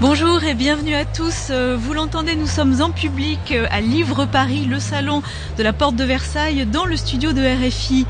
Bonjour et bienvenue à tous. Vous l'entendez, nous sommes en public à Livre Paris, le salon de la Porte de Versailles, dans le studio de RFI.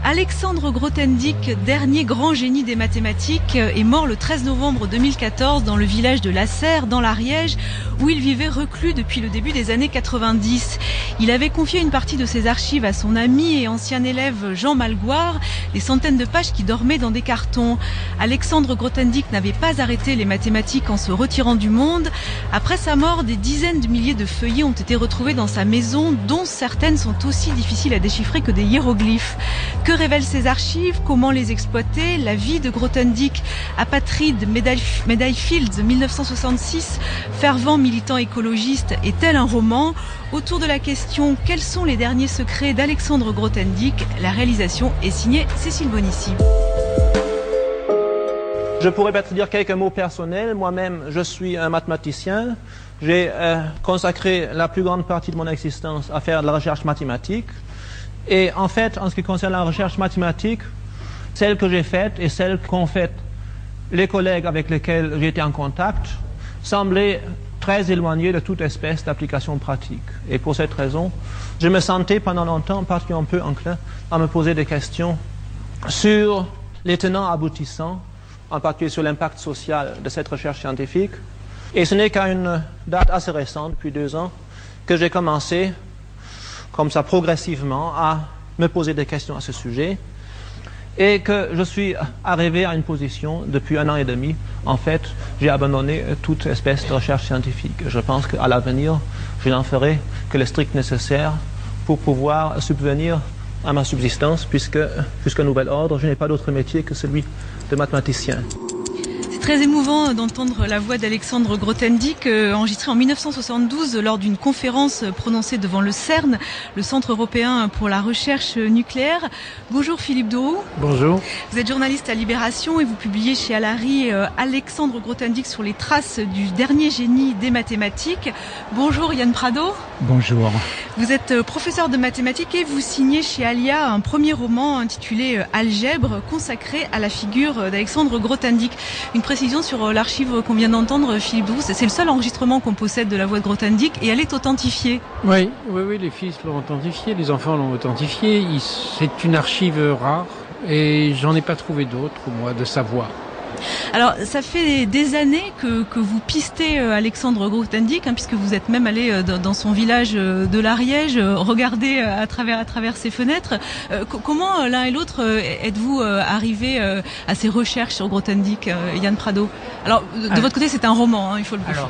Alexandre Grothendieck, dernier grand génie des mathématiques, est mort le 13 novembre 2014 dans le village de Lasserre, dans l'Ariège, où il vivait reclus depuis le début des années 90. Il avait confié une partie de ses archives à son ami et ancien élève Jean Malgoire, des centaines de pages qui dormaient dans des cartons. Alexandre Grothendieck n'avait pas arrêté les mathématiques en se retirant du monde. Après sa mort, des dizaines de milliers de feuillets ont été retrouvés dans sa maison, dont certaines sont aussi difficiles à déchiffrer que des hiéroglyphes. Que révèlent ces archives? Comment les exploiter? La vie de Grothendieck, apatride, médaille Fields 1966, fervent militant écologiste, est-elle un roman? Autour de la question « Quels sont les derniers secrets d'Alexandre Grothendieck ?» La réalisation est signée Cécile Bonissi. Je pourrais peut-être dire quelques mots personnels. Moi-même, je suis un mathématicien. J'ai consacré la plus grande partie de mon existence à faire de la recherche mathématique. Et en fait, en ce qui concerne la recherche mathématique, celle que j'ai faite et celle qu'ont fait les collègues avec lesquels j'ai été en contact semblaient très éloignées de toute espèce d'application pratique. Et pour cette raison, je me sentais pendant longtemps particulièrement peu enclin à me poser des questions sur les tenants aboutissants, en particulier sur l'impact social de cette recherche scientifique. Et ce n'est qu'à une date assez récente, depuis 2 ans, que j'ai commencé, comme ça progressivement, à me poser des questions à ce sujet, et que je suis arrivé à une position, depuis 1 an et demi, en fait, j'ai abandonné toute espèce de recherche scientifique. Je pense qu'à l'avenir, je n'en ferai que le strict nécessaire pour pouvoir subvenir à ma subsistance, puisque, jusqu'à nouvel ordre, je n'ai pas d'autre métier que celui de mathématicien. Très émouvant d'entendre la voix d'Alexandre Grothendieck enregistrée en 1972 lors d'une conférence prononcée devant le CERN, le Centre européen pour la recherche nucléaire. Bonjour Philippe Douroux. Bonjour. Vous êtes journaliste à Libération et vous publiez chez Alary Alexandre Grothendieck sur les traces du dernier génie des mathématiques. Bonjour Yann Prado. Bonjour. Vous êtes professeur de mathématiques et vous signez chez Alia un premier roman intitulé Algèbre, consacré à la figure d'Alexandre Grothendieck. Une précision sur l'archive qu'on vient d'entendre, Philippe Douroux, c'est le seul enregistrement qu'on possède de la voix de Grothendieck et elle est authentifiée. Oui, les fils l'ont authentifiée, les enfants l'ont authentifiée. C'est une archive rare et j'en ai pas trouvé d'autres, moi, de sa voix. Alors, ça fait des années que vous pistez Alexandre Grothendieck, puisque vous êtes même allé dans son village de l'Ariège, regarder à travers ses fenêtres. Comment l'un et l'autre êtes-vous arrivés à ces recherches sur Grothendieck, Yann Prado? Alors, de votre côté, c'est un roman, il faut le dire. Alors,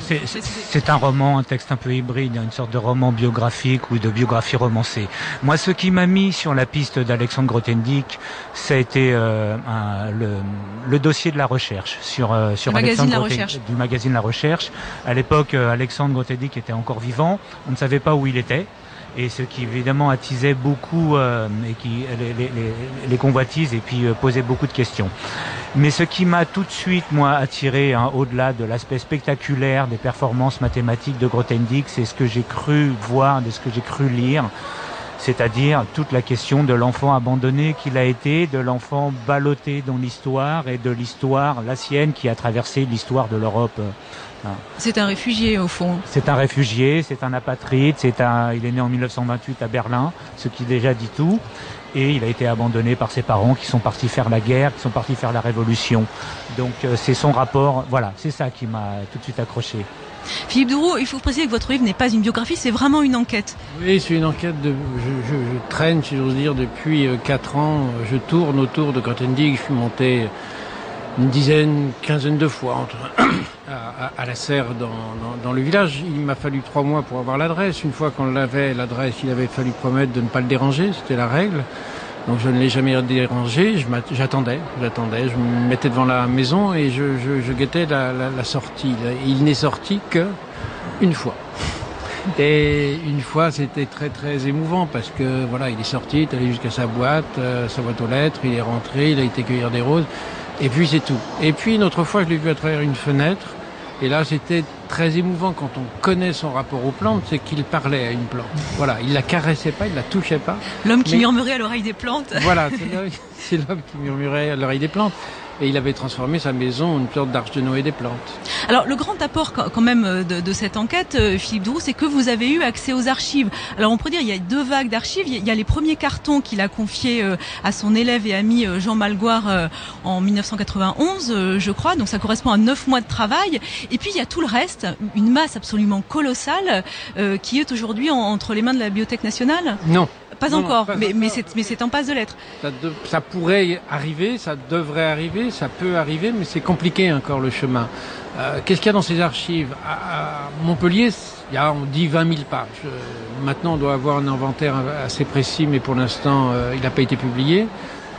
c'est un roman, un texte un peu hybride, une sorte de roman biographique ou de biographie romancée. Moi, ce qui m'a mis sur la piste d'Alexandre Grothendieck, ça a été le dossier de la recherche sur magazine La Recherche. Du magazine La Recherche. À l'époque, Alexandre Grothendieck était encore vivant. On ne savait pas où il était. Et ce qui évidemment attisait beaucoup et qui les convoitises et puis posait beaucoup de questions. Mais ce qui m'a tout de suite, moi, attiré, au-delà de l'aspect spectaculaire des performances mathématiques de Grothendieck, c'est ce que j'ai cru voir, de ce que j'ai cru lire. C'est-à-dire toute la question de l'enfant abandonné qu'il a été, de l'enfant ballotté dans l'histoire et de l'histoire, la sienne, qui a traversé l'histoire de l'Europe. C'est un réfugié au fond. C'est un réfugié, c'est un apatride, il est né en 1928 à Berlin, ce qui déjà dit tout. Et il a été abandonné par ses parents qui sont partis faire la guerre, qui sont partis faire la révolution. Donc c'est son rapport, voilà, c'est ça qui m'a tout de suite accroché. Philippe Douroux, il faut préciser que votre livre n'est pas une biographie, c'est vraiment une enquête. Oui, c'est une enquête. Je traîne, si j'ose dire, depuis 4 ans. Je tourne autour de Grothendieck. Je suis monté une quinzaine de fois à Lasserre dans le village. Il m'a fallu 3 mois pour avoir l'adresse. Une fois qu'on l'avait, l'adresse, il avait fallu promettre de ne pas le déranger. C'était la règle. Donc je ne l'ai jamais dérangé, j'attendais, je me mettais devant la maison et je guettais la sortie. Il n'est sorti qu'une fois. Et une fois, c'était très très émouvant parce que voilà, il est sorti, il est allé jusqu'à sa boîte aux lettres, il est rentré, il a été cueillir des roses, et puis c'est tout. Et puis une autre fois, je l'ai vu à travers une fenêtre. Et là, c'était très émouvant quand on connaît son rapport aux plantes, c'est qu'il parlait à une plante. Voilà, il la caressait pas, il la touchait pas. L'homme qui murmurait à l'oreille des plantes. Voilà, c'est l'homme qui murmurait à l'oreille des plantes. et il avait transformé sa maison en une sorte d'arche de Noé des plantes. Alors le grand apport quand même de cette enquête, Philippe Droux, c'est que vous avez eu accès aux archives. Alors on pourrait dire il y a 2 vagues d'archives. Il y a les premiers cartons qu'il a confiés à son élève et ami Jean Malgoire en 1991, je crois. Donc ça correspond à 9 mois de travail. Et puis il y a tout le reste, une masse absolument colossale qui est aujourd'hui entre les mains de la Bibliothèque nationale. Non. Pas Non, encore, pas mais encore. c'est en passe de l'être. Ça pourrait arriver, ça devrait arriver, ça peut arriver, mais c'est compliqué encore le chemin. Qu'est-ce qu'il y a dans ces archives? À Montpellier, il y a, on dit 20 000 pages. Maintenant, on doit avoir un inventaire assez précis, mais pour l'instant, il n'a pas été publié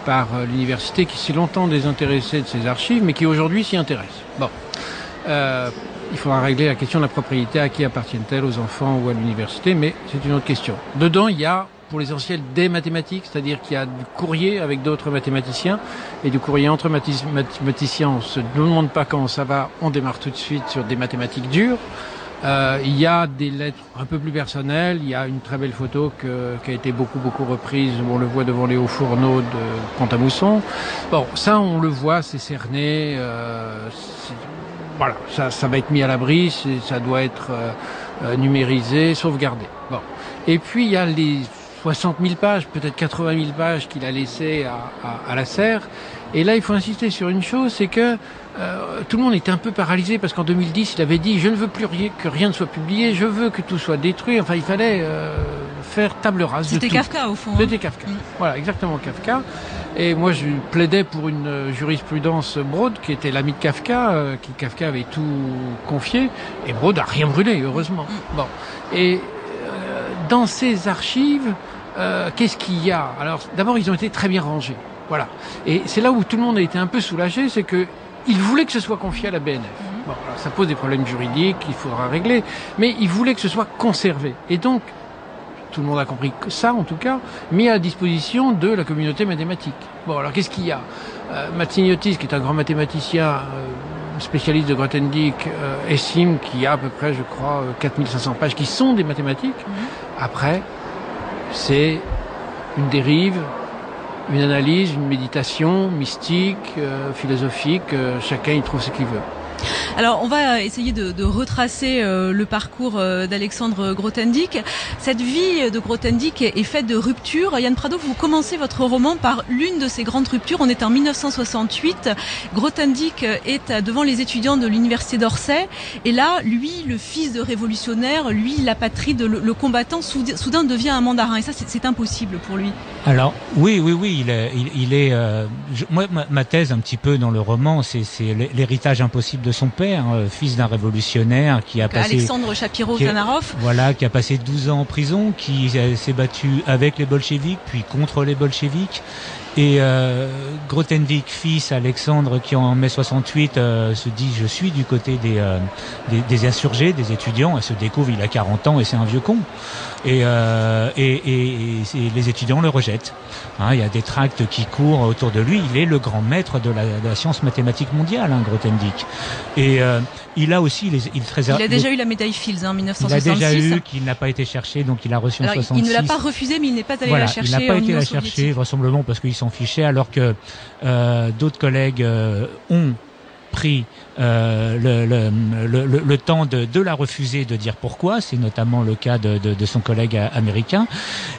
par l'université qui s'est longtemps désintéressée de ces archives, mais qui aujourd'hui s'y intéresse. Bon. Il faudra régler la question de la propriété, à qui appartiennent-elles, aux enfants ou à l'université, mais c'est une autre question. Dedans, il y a, pour l'essentiel, des mathématiques, c'est-à-dire qu'il y a du courrier avec d'autres mathématiciens et du courrier entre mathématiciens. On se demande pas comment ça va, on démarre tout de suite sur des mathématiques dures. Il y a des lettres un peu plus personnelles, il y a une très belle photo qui a été beaucoup reprise, on le voit devant les hauts fourneaux de Pont-à-Mousson. Bon, ça on le voit, c'est cerné, voilà, ça va être mis à l'abri, ça doit être numérisé, sauvegardé. Bon. Et puis il y a les 60 000 pages, peut-être 80 000 pages qu'il a laissées à la serre. Et là, il faut insister sur une chose, c'est que tout le monde était un peu paralysé parce qu'en 2010, il avait dit « Je ne veux plus que rien ne soit publié, je veux que tout soit détruit ». Enfin, il fallait faire table rase de tout. C'était Kafka, au fond. C'était Kafka. Voilà, exactement Kafka. Et moi, je plaidais pour une jurisprudence Broad, qui était l'ami de Kafka, qui Kafka avait tout confié. Et Broad n'a rien brûlé, heureusement. Bon. Et dans ces archives, qu'est-ce qu'il y a? Alors, d'abord, ils ont été très bien rangés. Voilà. Et c'est là où tout le monde a été un peu soulagé, c'est que il voulait que ce soit confié à la BNF. Bon, alors ça pose des problèmes juridiques qu'il faudra régler, mais il voulait que ce soit conservé. Et donc, tout le monde a compris que ça, en tout cas, mis à disposition de la communauté mathématique. Bon, alors qu'est-ce qu'il y a? Matsignotis, qui est un grand mathématicien, spécialiste de Grothendieck, estime qu'il y a à peu près, je crois, 4500 pages qui sont des mathématiques. Après, c'est une dérive, une analyse, une méditation mystique, philosophique, chacun y trouve ce qu'il veut. Alors, on va essayer de retracer le parcours d'Alexandre Grothendieck. Cette vie de Grothendieck est faite de ruptures. Yann Prado, vous commencez votre roman par l'une de ces grandes ruptures. On est en 1968. Grothendieck est devant les étudiants de l'université d'Orsay. Et là, lui, le fils de révolutionnaire, lui, l'apatride, le combattant, soudain devient un mandarin. Et ça, c'est impossible pour lui. Alors, oui, il est moi, ma thèse un petit peu dans le roman, c'est l'héritage impossible de son père, fils d'un révolutionnaire qui a passé... Alexandre Shapiro-Kanarov. Voilà, qui a passé 12 ans en prison, qui s'est battu avec les bolcheviks, puis contre les bolcheviks. Et Grothendieck, fils Alexandre, qui en mai 68 se dit « je suis du côté des insurgés, des étudiants », et se découvre, il a 40 ans et c'est un vieux con. Et les étudiants le rejettent. Hein, il y a des tracts qui courent autour de lui. Il est le grand maître de la science mathématique mondiale, hein, Grothendieck. Et il a aussi... Il a déjà eu la médaille Fields en 1966. Il a déjà eu, qu'il n'a pas été cherché, donc il a reçu en 66. Il ne l'a pas refusé, mais il n'est pas allé la chercher. Il n'a pas été la chercher, vraisemblablement parce qu'il s'en fichait, alors que d'autres collègues ont pris le temps de la refuser, de dire pourquoi. C'est notamment le cas de son collègue américain.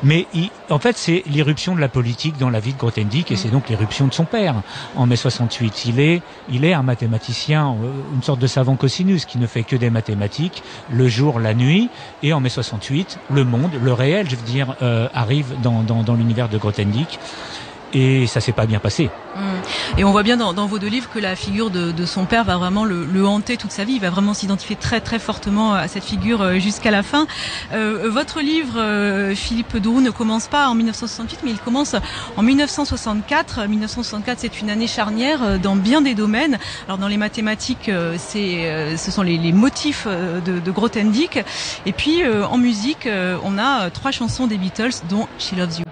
Mais en fait, c'est l'irruption de la politique dans la vie de Grothendieck, et c'est donc l'irruption de son père en mai 68. Il est un mathématicien, une sorte de savant cosinus qui ne fait que des mathématiques le jour, la nuit. Et en mai 68, le monde, le réel, je veux dire, arrive dans l'univers de Grothendieck. Et ça s'est pas bien passé. Et on voit bien dans vos 2 livres que la figure de son père va vraiment le hanter toute sa vie. Il va vraiment s'identifier très très fortement à cette figure jusqu'à la fin. Votre livre, Philippe Droux, ne commence pas en 1968, mais il commence en 1964. 1964, c'est une année charnière dans bien des domaines. Alors dans les mathématiques, ce sont les motifs de Grothendieck. Et puis en musique, on a 3 chansons des Beatles, dont She Loves You.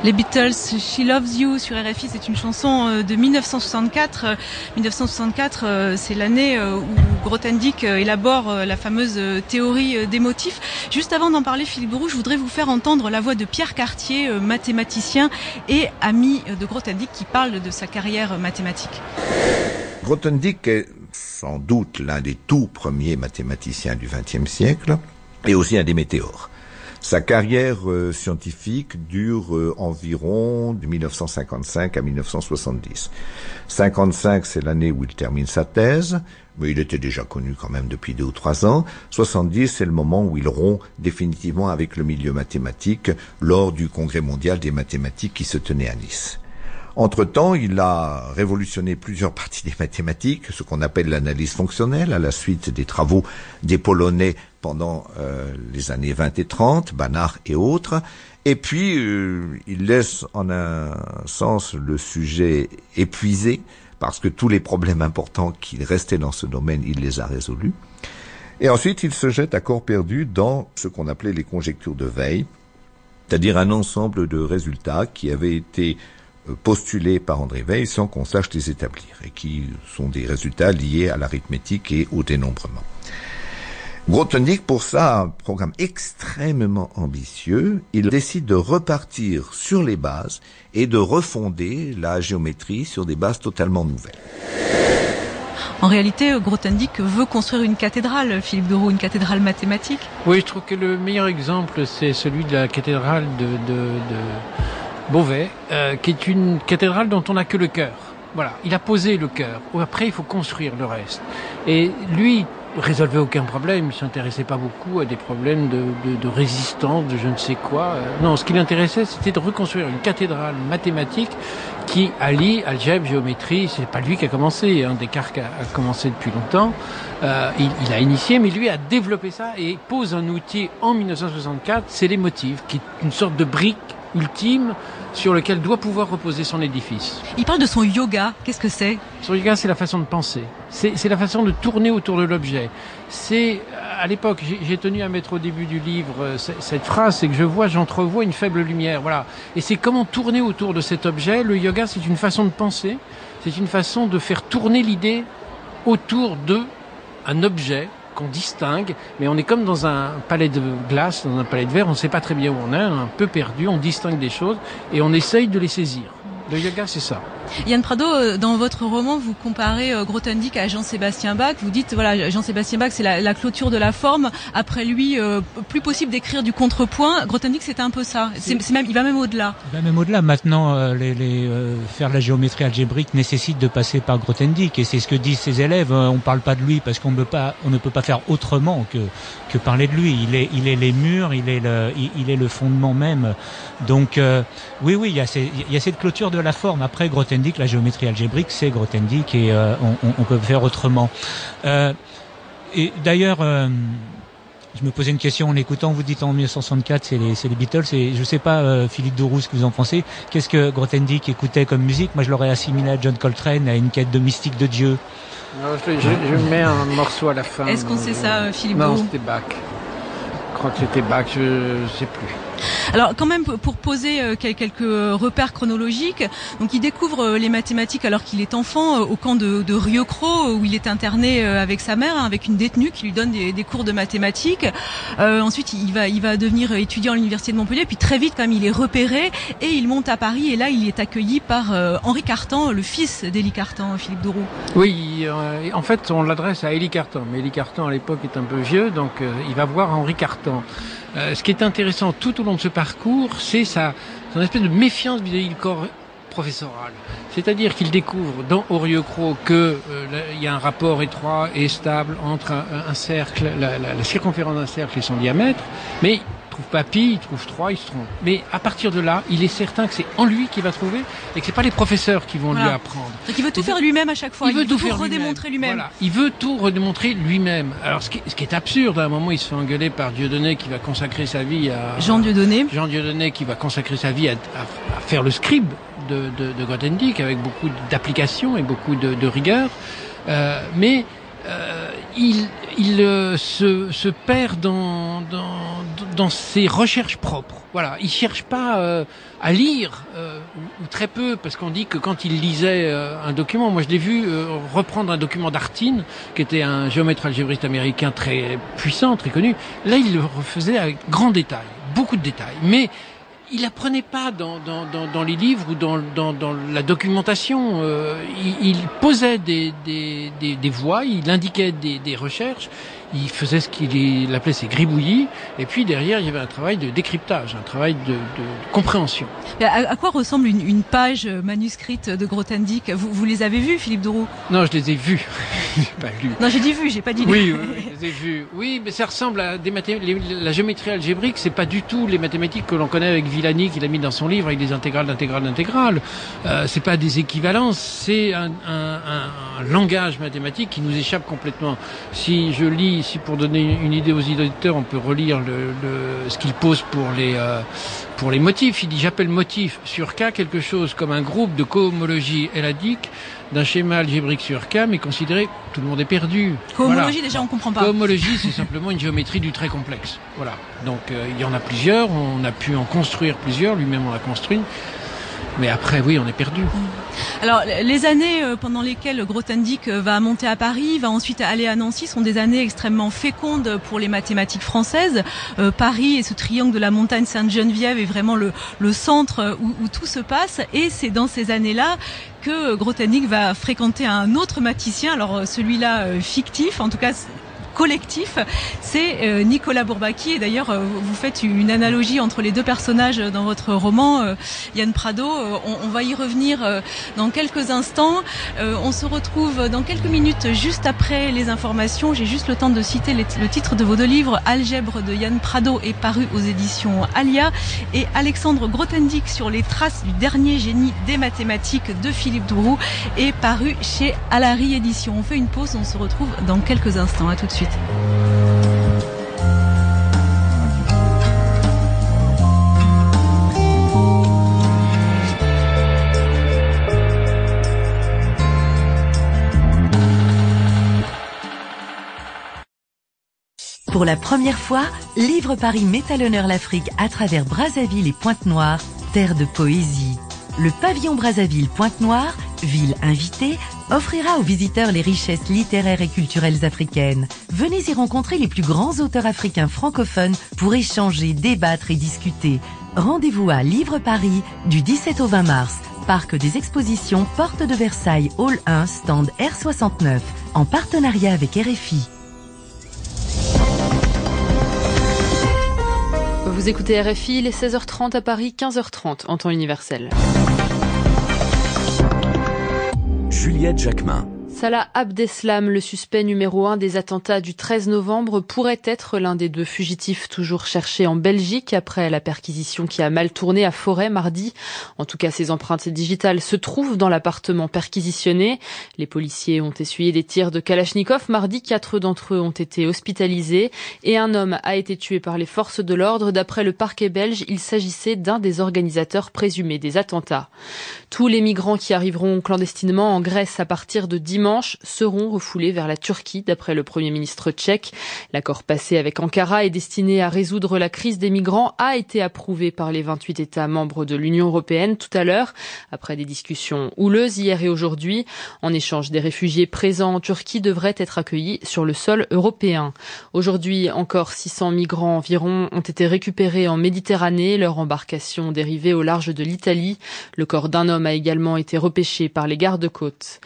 Les Beatles, She Loves You sur RFI, c'est une chanson de 1964. 1964, c'est l'année où Grothendieck élabore la fameuse théorie des motifs. Juste avant d'en parler, Philippe Doroux, je voudrais vous faire entendre la voix de Pierre Cartier, mathématicien et ami de Grothendieck, qui parle de sa carrière mathématique. Grothendieck est sans doute l'un des tout premiers mathématiciens du XXe siècle et aussi un des météores. Sa carrière scientifique dure environ de 1955 à 1970. 55, c'est l'année où il termine sa thèse, mais il était déjà connu quand même depuis 2 ou 3 ans. 70, c'est le moment où il rompt définitivement avec le milieu mathématique lors du Congrès mondial des mathématiques qui se tenait à Nice. Entre-temps, il a révolutionné plusieurs parties des mathématiques, ce qu'on appelle l'analyse fonctionnelle, à la suite des travaux des Polonais pendant les années 20 et 30, Banach et autres. Et puis, il laisse en un sens le sujet épuisé, parce que tous les problèmes importants qui restaient dans ce domaine, il les a résolus. Et ensuite, il se jette à corps perdu dans ce qu'on appelait les conjectures de Weil, c'est-à-dire un ensemble de résultats qui avaient été postulés par André Weil sans qu'on sache les établir, et qui sont des résultats liés à l'arithmétique et au dénombrement. Grothendieck, pour ça, a un programme extrêmement ambitieux. Il décide de repartir sur les bases et de refonder la géométrie sur des bases totalement nouvelles. En réalité, Grothendieck veut construire une cathédrale, Philippe Doroux, une cathédrale mathématique. Oui, je trouve que le meilleur exemple, c'est celui de la cathédrale de Beauvais, qui est une cathédrale dont on n'a que le cœur. Voilà, il a posé le cœur. Après, il faut construire le reste. Et lui, résolvait aucun problème. Il s'intéressait pas beaucoup à des problèmes de résistance, de je ne sais quoi. Non, ce qui l'intéressait, c'était de reconstruire une cathédrale mathématique qui allie algèbre, géométrie. C'est pas lui qui a commencé, hein. Descartes a commencé depuis longtemps. Il a initié, mais lui a développé ça et pose un outil en 1964, c'est les motifs, qui est une sorte de brique ultime sur lequel doit pouvoir reposer son édifice. Il parle de son yoga, qu'est-ce que c'est ? Son yoga, c'est la façon de penser. C'est la façon de tourner autour de l'objet. C'est, à l'époque, j'ai tenu à mettre au début du livre cette phrase, c'est que j'entrevois une faible lumière, voilà. Et c'est comment tourner autour de cet objet. Le yoga, c'est une façon de penser, c'est une façon de faire tourner l'idée autour d'un objet qu'on distingue, mais on est comme dans un palais de glace, dans un palais de verre, on ne sait pas très bien où on est, un peu perdu, on distingue des choses et on essaye de les saisir. Le yoga, c'est ça. Yann Prado, dans votre roman, vous comparez Grothendieck à Jean-Sébastien Bach. Vous dites, voilà, Jean-Sébastien Bach, c'est la clôture de la forme. Après lui, plus possible d'écrire du contrepoint. Grothendieck, c'était un peu ça. Il va même au-delà. Il va même au-delà. Maintenant, faire la géométrie algébrique nécessite de passer par Grothendieck. Et c'est ce que disent ses élèves. On parle pas de lui parce qu'on ne peut pas faire autrement que parler de lui. Il est les murs, il est le fondement même. Donc, oui, il y a cette clôture de la forme. Après Grothendieck, la géométrie algébrique, c'est Grothendieck et on peut faire autrement. Et d'ailleurs, je me posais une question en écoutant. Vous dites en 1964, c'est les Beatles. Et je sais pas, Philippe Doroux, ce que vous en pensez. Qu'est-ce que Grothendieck écoutait comme musique ? Moi, je l'aurais assimilé à John Coltrane, à une quête de mystique de Dieu. Non, je mets un morceau à la fin. Est-ce qu'on sait ça, Philippe Doroux ? Non, c'était Bach. Je crois que c'était Bach, je sais plus. Alors quand même pour poser quelques repères chronologiques, donc il découvre les mathématiques alors qu'il est enfant au camp de Rieucros où il est interné avec sa mère, avec une détenue qui lui donne des cours de mathématiques. Ensuite il va devenir étudiant à l'université de Montpellier, puis très vite quand même il est repéré et il monte à Paris et là il est accueilli par Henri Cartan, le fils d'Élie Cartan, Philippe Doroux. Oui, en fait on l'adresse à Élie Cartan, mais Élie Cartan à l'époque est un peu vieux, donc il va voir Henri Cartan. Ce qui est intéressant tout au long de ce parcours, c'est son espèce de méfiance vis-à-vis du corps professoral. C'est-à-dire qu'il découvre dans Rieucros que il y a un rapport étroit et stable entre un cercle, la circonférence d'un cercle et son diamètre, mais il trouve pas pi, il trouve 3, il se trompe. Mais à partir de là, il est certain que c'est en lui qu'il va trouver et que c'est pas les professeurs qui vont lui apprendre. Donc il veut tout faire lui-même à chaque fois. Il veut tout redémontrer lui-même. Voilà. Il veut tout redémontrer lui-même. Alors ce qui est absurde, à un moment il se fait engueuler par Dieudonné qui va consacrer sa vie à... Jean Dieudonné qui va consacrer sa vie à faire le scribe de Grothendieck avec beaucoup d'application et beaucoup de rigueur. Mais se perd dans ses recherches propres. Voilà, il cherche pas à lire ou très peu, parce qu'on dit que quand il lisait un document, moi je l'ai vu reprendre un document d'Artin, qui était un géomètre algébriste américain très puissant, très connu. Là, il le refaisait avec grand détail, beaucoup de détails, mais il apprenait pas dans les livres ou dans la documentation. Il posait des voies, il indiquait des recherches, il faisait ce qu'il appelait ses gribouillis, et puis derrière il y avait un travail de décryptage, un travail de compréhension. À quoi ressemble une page manuscrite de Grothendieck? Vous les avez vus, Philippe Drouot? Non, je les ai vus. J'ai pas lu. Non, j'ai dit vu, j'ai pas dit lu. Oui, je les ai vus. Oui, mais ça ressemble à des mathématiques. La géométrie algébrique, c'est pas du tout les mathématiques que l'on connaît avec Villani, qu'il a mis dans son livre avec des intégrales d'intégrales. C'est pas des équivalences, c'est un langage mathématique qui nous échappe complètement. Si pour donner une idée aux auditeurs, on peut relire ce qu'il pose pour les motifs. Il dit: j'appelle motif sur K quelque chose comme un groupe de cohomologie éladique d'un schéma algébrique sur K, mais considéré, tout le monde est perdu. Cohomologie, voilà. Déjà, on comprend pas. Cohomologie, c'est simplement une géométrie du très complexe. Voilà. Donc, il y en a plusieurs, on a pu en construire plusieurs, lui-même en a construit. Mais après, oui, on est perdu. Alors, les années pendant lesquelles Grothendieck va monter à Paris, va ensuite aller à Nancy, sont des années extrêmement fécondes pour les mathématiques françaises. Paris et ce triangle de la montagne Sainte-Geneviève est vraiment le centre où tout se passe. Et c'est dans ces années-là que Grothendieck va fréquenter un autre mathématicien, alors celui-là fictif, en tout cas collectif, c'est Nicolas Bourbaki. Et d'ailleurs, vous faites une analogie entre les deux personnages dans votre roman, Yann Prado. On va y revenir dans quelques instants. On se retrouve dans quelques minutes, juste après les informations. J'ai juste le temps de citer le titre de vos deux livres. Algèbre de Yann Prado est paru aux éditions Alia, et Alexandre Grothendieck sur les traces du dernier génie des mathématiques de Philippe Drouot est paru chez Alary Éditions. On fait une pause, on se retrouve dans quelques instants. À tout de suite. Pour la première fois, Livre Paris met à l'honneur l'Afrique à travers Brazzaville et Pointe-Noire, terre de poésie. Le pavillon Brazzaville Pointe-Noire, ville invitée, offrira aux visiteurs les richesses littéraires et culturelles africaines. Venez y rencontrer les plus grands auteurs africains francophones pour échanger, débattre et discuter. Rendez-vous à Livre Paris du 17 au 20 mars, Parc des Expositions, Porte de Versailles, Hall 1, stand R69, en partenariat avec RFI. Vous écoutez RFI, il est 16h30 à Paris, 15h30 en temps universel. Juliette Jacquemin. Salah Abdeslam, le suspect numéro 1 des attentats du 13 novembre, pourrait être l'un des deux fugitifs toujours cherchés en Belgique après la perquisition qui a mal tourné à Forêt mardi. En tout cas, ses empreintes digitales se trouvent dans l'appartement perquisitionné. Les policiers ont essuyé des tirs de Kalachnikov. Mardi, 4 d'entre eux ont été hospitalisés et un homme a été tué par les forces de l'ordre. D'après le parquet belge, il s'agissait d'un des organisateurs présumés des attentats. Tous les migrants qui arriveront clandestinement en Grèce à partir de dimanche seront refoulés vers la Turquie, d'après le Premier ministre tchèque. L'accord passé avec Ankara est destiné à résoudre la crise des migrants, a été approuvé par les 28 États membres de l'Union européenne tout à l'heure, après des discussions houleuses hier et aujourd'hui. En échange, des réfugiés présents en Turquie devraient être accueillis sur le sol européen. Aujourd'hui, encore 600 migrants environ ont été récupérés en Méditerranée, leur embarcation dérivée au large de l'Italie. Le corps d'un homme a également été repêché par les gardes-côtes.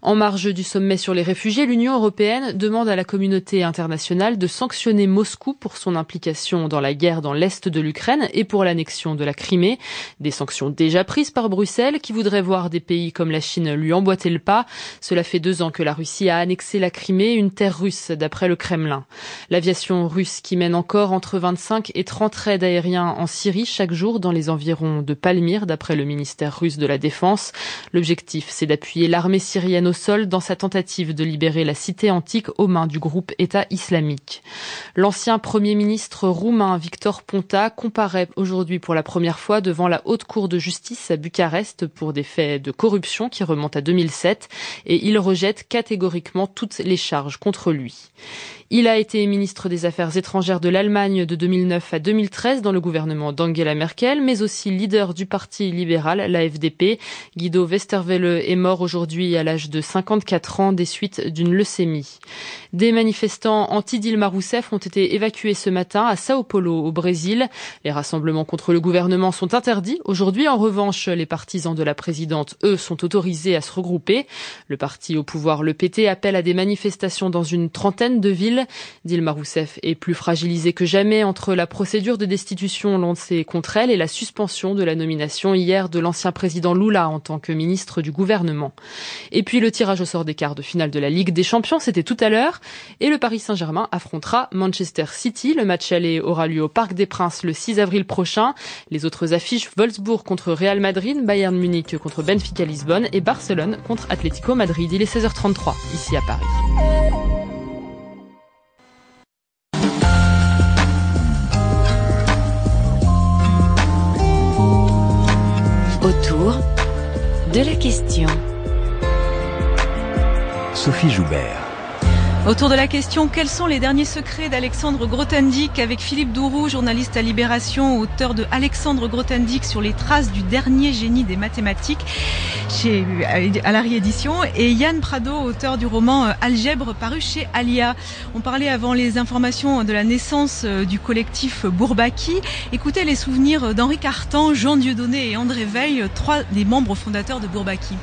En marge du sommet sur les réfugiés, l'Union européenne demande à la communauté internationale de sanctionner Moscou pour son implication dans la guerre dans l'est de l'Ukraine et pour l'annexion de la Crimée. Des sanctions déjà prises par Bruxelles qui voudrait voir des pays comme la Chine lui emboîter le pas. Cela fait 2 ans que la Russie a annexé la Crimée, une terre russe d'après le Kremlin. L'aviation russe qui mène encore entre 25 et 30 raids aériens en Syrie chaque jour dans les environs de Palmyre d'après le ministère russe de la Défense. L'objectif, c'est d'appuyer l'armée syrienne au sol dans sa tentative de libérer la cité antique aux mains du groupe État islamique. L'ancien Premier ministre roumain Victor Ponta comparaît aujourd'hui pour la première fois devant la Haute Cour de justice à Bucarest pour des faits de corruption qui remontent à 2007 et il rejette catégoriquement toutes les charges contre lui. Il a été ministre des Affaires étrangères de l'Allemagne de 2009 à 2013 dans le gouvernement d'Angela Merkel, mais aussi leader du parti libéral, la FDP. Guido Westerwelle est mort aujourd'hui à l'âge de 54 ans des suites d'une leucémie. Des manifestants anti-Dilma Rousseff ont été évacués ce matin à Sao Paulo, au Brésil. Les rassemblements contre le gouvernement sont interdits. Aujourd'hui, en revanche, les partisans de la présidente, eux, sont autorisés à se regrouper. Le parti au pouvoir, le PT, appelle à des manifestations dans une trentaine de villes. Dilma Rousseff est plus fragilisée que jamais entre la procédure de destitution lancée contre elle et la suspension de la nomination hier de l'ancien président Lula en tant que ministre du gouvernement. Et puis le tirage au sort des quarts de finale de la Ligue des Champions, c'était tout à l'heure. Et le Paris Saint-Germain affrontera Manchester City. Le match aller aura lieu au Parc des Princes le 6 avril prochain. Les autres affiches, Wolfsburg contre Real Madrid, Bayern Munich contre Benfica Lisbonne et Barcelone contre Atlético Madrid. Il est 16h33 ici à Paris. Autour de la question. Sophie Joubert. Autour de la question, quels sont les derniers secrets d'Alexandre Grothendieck avec Philippe Douroux, journaliste à Libération, auteur de Alexandre Grothendieck sur les traces du dernier génie des mathématiques à la réédition, et Yann Prado, auteur du roman Algèbre paru chez Alia. On parlait avant les informations de la naissance du collectif Bourbaki. Écoutez les souvenirs d'Henri Cartan, Jean Dieudonné et André Veil, trois des membres fondateurs de Bourbaki.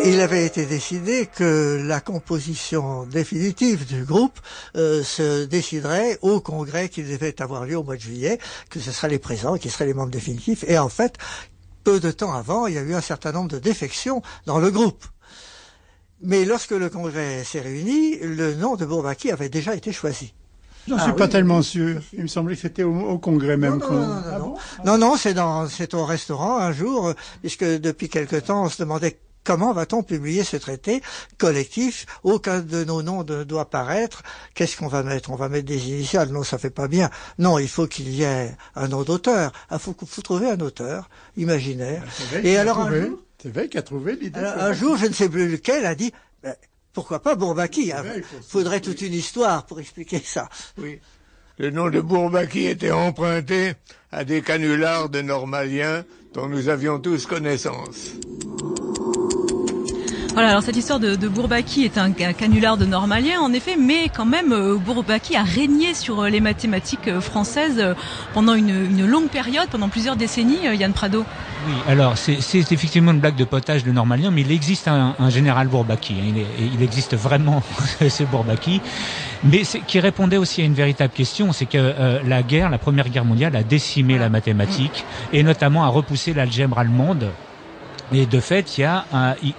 Il avait été décidé que la composition définitive du groupe se déciderait au congrès qui devait avoir lieu au mois de juillet, que ce seraient les présents qui seraient les membres définitifs. Et en fait, peu de temps avant, il y a eu un certain nombre de défections dans le groupe. Mais lorsque le congrès s'est réuni, le nom de Bourbaki avait déjà été choisi. J'en suis pas tellement sûr. Il me semblait que c'était au congrès même. Non, c'est au restaurant un jour, puisque depuis quelque temps on se demandait comment va-t-on publier ce traité collectif? Aucun de nos noms ne doit paraître. Qu'est-ce qu'on va mettre? On va mettre des initiales. Non, ça fait pas bien. Non, il faut qu'il y ait un nom d'auteur. Il faut trouver un auteur imaginaire. Et alors c'est Veil qui a trouvé l'idée. Un jour, je ne sais plus lequel, a dit pourquoi pas Bourbaki? Il faudrait toute une histoire pour expliquer ça. Oui. Le nom de Bourbaki était emprunté à des canulars de normaliens dont nous avions tous connaissance. Voilà, alors cette histoire de Bourbaki est un canular de normalien, en effet, mais quand même, Bourbaki a régné sur les mathématiques françaises pendant une longue période, pendant plusieurs décennies, Yann Prado. Oui, alors c'est effectivement une blague de potage de normalien, mais il existe un général Bourbaki, il existe vraiment ce Bourbaki, mais qui répondait aussi à une véritable question, c'est que la Première Guerre mondiale a décimé la mathématique, et notamment a repoussé l'algèbre allemande. Et de fait,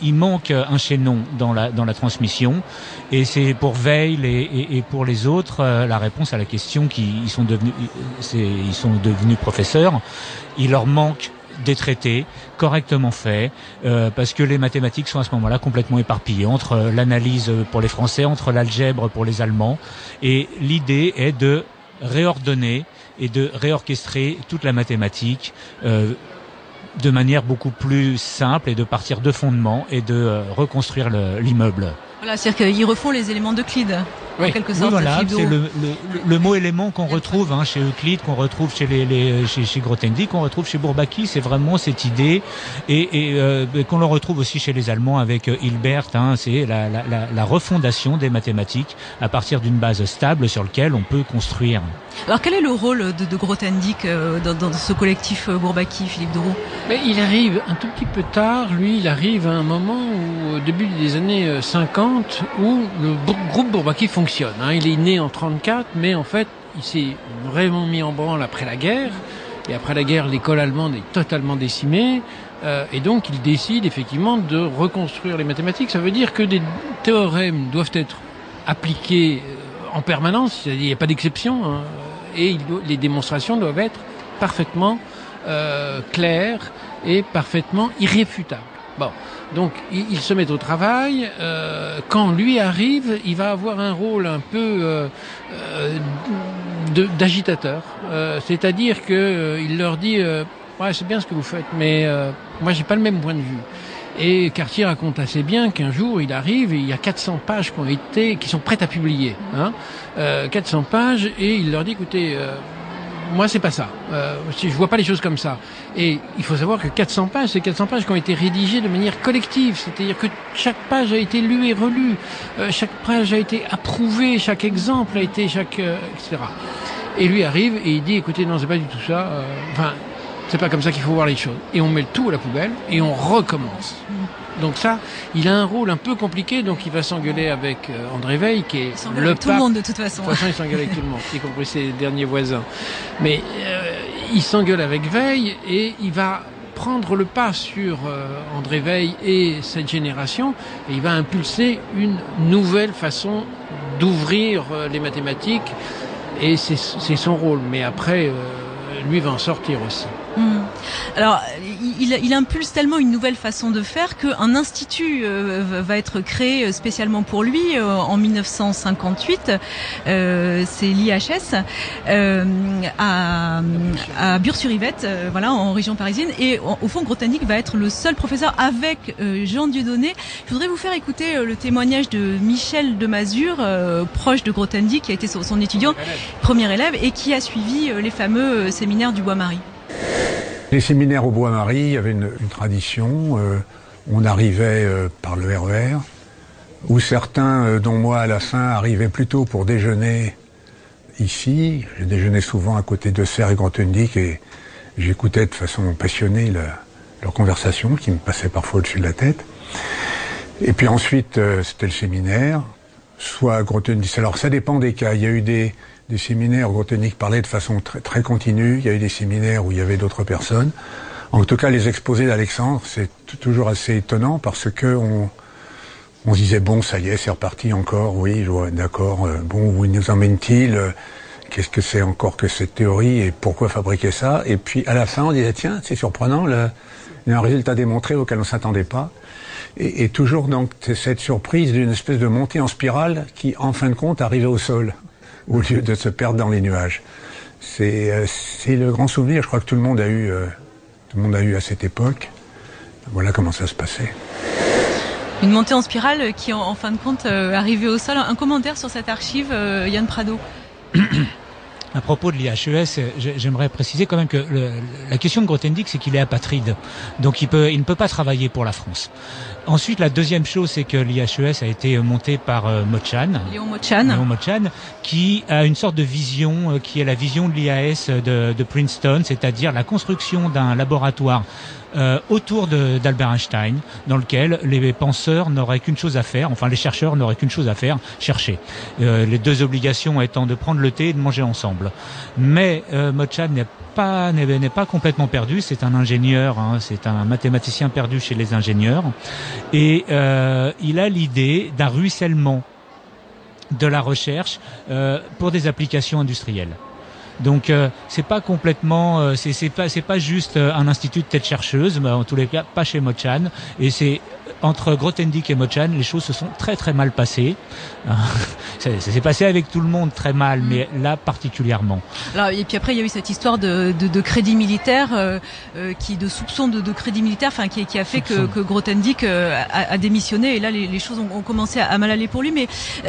il manque un chaînon dans la transmission, et c'est pour Veil et pour les autres la réponse à la question ils sont devenus professeurs. Il leur manque des traités correctement faits, parce que les mathématiques sont à ce moment-là complètement éparpillées entre l'analyse pour les Français, entre l'algèbre pour les Allemands, et l'idée est de réordonner et de réorchestrer toute la mathématique de manière beaucoup plus simple et de partir de fondements et de reconstruire l'immeuble. Voilà, c'est-à-dire qu'ils refont les éléments d'Euclide, en quelque sorte. Oui, voilà, c'est le mot élément qu'on retrouve chez Euclide, qu'on retrouve chez Grothendieck, qu'on retrouve chez Bourbaki. C'est vraiment cette idée, et qu'on le retrouve aussi chez les Allemands avec Hilbert. C'est la refondation des mathématiques à partir d'une base stable sur laquelle on peut construire. Alors quel est le rôle de Grothendieck dans ce collectif Bourbaki, Philippe Douroux? Il arrive un tout petit peu tard. Lui, il arrive à un moment où, au début des années 50, où le groupe Bourbaki fonctionne. Il est né en 34, mais en fait, il s'est vraiment mis en branle après la guerre. Et après la guerre, l'école allemande est totalement décimée. Et donc, il décide effectivement de reconstruire les mathématiques. Ça veut dire que des théorèmes doivent être appliqués en permanence. C'est-à-dire, il n'y a pas d'exception. Et les démonstrations doivent être parfaitement claires et parfaitement irréfutables. Bon, donc il se met au travail. Quand lui arrive, il va avoir un rôle un peu d'agitateur. C'est-à-dire que il leur dit ouais, c'est bien ce que vous faites, mais moi j'ai pas le même point de vue. Et Cartier raconte assez bien qu'un jour il arrive et il y a 400 pages qui sont prêtes à publier. 400 pages, et il leur dit écoutez, moi c'est pas ça. Je vois pas les choses comme ça. Et il faut savoir que 400 pages, c'est 400 pages qui ont été rédigées de manière collective. C'est-à-dire que chaque page a été lue et relue, chaque page a été approuvée, chaque exemple a été, etc. Et lui arrive et il dit écoutez, non, c'est pas du tout ça. C'est pas comme ça qu'il faut voir les choses. Et on met le tout à la poubelle et on recommence. Donc ça, il a un rôle un peu compliqué, donc il va s'engueuler avec André Weil, qui est le pape. Tout le monde de toute façon. De toute façon, il s'engueule avec tout le monde, y compris ses derniers voisins. Mais il s'engueule avec Weil et il va prendre le pas sur André Weil et cette génération, et il va impulser une nouvelle façon d'ouvrir les mathématiques, et c'est son rôle. Mais après, lui va en sortir aussi. Alors, il impulse tellement une nouvelle façon de faire qu'un institut va être créé spécialement pour lui en 1958. C'est l'IHS à Bure-sur-Yvette, voilà, en région parisienne. Et au fond, Grothendieck va être le seul professeur avec Jean Dieudonné. Je voudrais vous faire écouter le témoignage de Michel de Mazure, proche de Grothendieck, qui a été son étudiant, premier élève, et qui a suivi les fameux séminaires du Bois-Marie. Les séminaires au Bois-Marie, il y avait une tradition. On arrivait par le RER, où certains, dont moi à la fin, arrivaient plutôt pour déjeuner ici. J'ai déjeuné souvent à côté de Serre et Grothendieck, et j'écoutais de façon passionnée leur conversation, qui me passait parfois au-dessus de la tête. Et puis ensuite, c'était le séminaire, soit Grothendieck. Alors ça dépend des cas. Il y a eu des séminaires où Grothendieck parlait de façon très continue. Il y a eu des séminaires où il y avait d'autres personnes. En tout cas, les exposés d'Alexandre, c'est toujours assez étonnant, parce que on se disait bon, ça y est, c'est reparti encore. Oui, d'accord. Bon, où nous emmène-t-il? Qu'est-ce que c'est encore que cette théorie, et pourquoi fabriquer ça? Et puis à la fin, on disait tiens, c'est surprenant, il y a un résultat démontré auquel on s'attendait pas. Et toujours donc cette surprise d'une espèce de montée en spirale qui, en fin de compte, arrivait au sol, au lieu de se perdre dans les nuages. C'est le grand souvenir, je crois, que tout le monde a eu à cette époque. Voilà comment ça se passait. Une montée en spirale qui, en fin de compte, arrivait au sol. Un commentaire sur cette archive, Yann Prado. À propos de l'IHES, j'aimerais préciser quand même que la question de Grothendieck, c'est qu'il est apatride. Donc il ne peut pas travailler pour la France. Ensuite, la deuxième chose, c'est que l'IHES a été monté par Léon Mottchan, qui a une sorte de vision, qui est la vision de l'IAS de Princeton, c'est-à-dire la construction d'un laboratoire autour d'Albert Einstein, dans lequel les penseurs n'auraient qu'une chose à faire, enfin les chercheurs n'auraient qu'une chose à faire, chercher. Les deux obligations étant de prendre le thé et de manger ensemble. Mais Mottchan n'est pas complètement perdu, c'est un ingénieur, c'est un mathématicien perdu chez les ingénieurs, et il a l'idée d'un ruissellement de la recherche pour des applications industrielles. Donc c'est pas complètement, c'est pas juste un institut de tête chercheuse, mais en tous les cas pas chez Mottchan. Et c'est entre Grothendieck et Mottchan, les choses se sont très mal passées. Ça s'est passé avec tout le monde très mal, mais là particulièrement. Alors, et puis après il y a eu cette histoire de crédit militaire, de soupçon de crédit militaire, enfin qui a fait que Grothendieck a démissionné. Et là les choses ont commencé à mal aller pour lui. Mais